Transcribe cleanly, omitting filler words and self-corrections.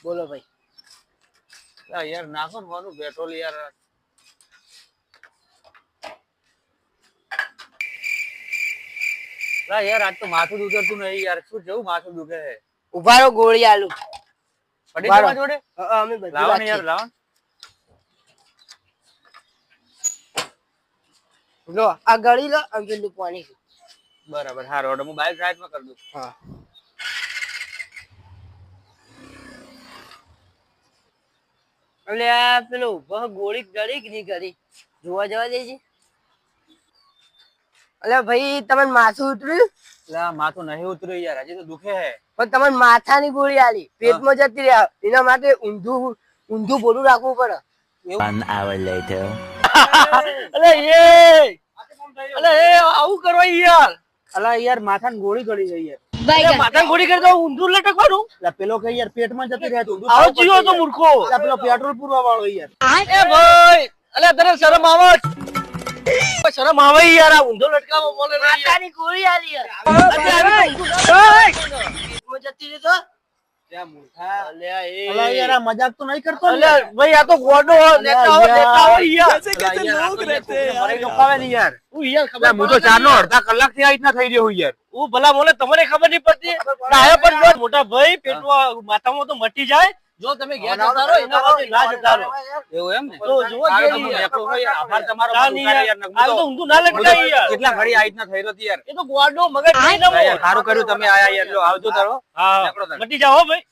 બોલો ભાઈ. યાર નાખો ને મારું પેટ્રોલ યાર. યાર આજ તો માથું દુખતું નહીં યાર. શું જેવું માથું દુખે છે? ઉભા રહો, ગોળી આલુ. પડી તમારા જોડે? અમે બધું લાવો ને રાખીએ. યાર, લાવો. લો આ ગળી લો અને પેલું પાણી. બરાબર, હારો ઓર્ડર હું બાઇક સાઈડમાં કરી દઉં. હા. એટલે આ પેલું ગોળી ગળી કે નહીં ગળી જોવા જવા દે છે. એટલે ભાઈ તમને માથું ઉતર્યું? લા માથું નહીં ઉતર્યું યાર, હજી તો દુખે હે. પણ તમને માથાની ગોળી આલી પેટમાં જતી રહ્યા, એના માટે ઊંધું બોલું રાખવું પડે. 1 hour later. આવું કરવા યાર. અલા યાર માથાની ગોળી ગળી ગઈ યાર. માથાની ગોળી કરી દો ઊંધું લટકવાનું. પેલો કે યાર પેટમાં જતી રહે તો આવો જીવો તો મૂર્ખો. પેલો પેટ્રોલ પૂરવા વાળો યાર. એ ભાઈ અલે તને શરમ આવે? શરમ આવે યાર, આ ઊંધો લટકાવો બોલે રે. માથાની ગોળી આલી યાર. પેટમાં જતી રહી તો અલા યાર આ મજાક તો નહીં કરતો ને? ભાઈ આ તો ગોડો નેતા હો યાર. હું તો 4 નો અડધા કલાક થી આ રીતના થઈ રહ્યો હું યાર. હું ભલા બોલે તમને ખબર નહીં પડતી. ડાયા પર જો મોટા ભાઈ પેટમાં માથામાં તો મટી જાય. જો તમે ઘેર જતા રહો એના માટે ના જતા રહો. એવું એમ ને? તો જુઓ આભાર કેવી યાર. તમારો આ તો ઊંધું ના લટકાય યાર. કેટલા ઘડી આ રીતના થઈ રહ્યો યાર. એ તો ગોડો મગજ નહીં નમો. સારું કર્યું તમે આયા યાર. લો આવજો તારો. હા મટી જાઓ હો ભાઈ.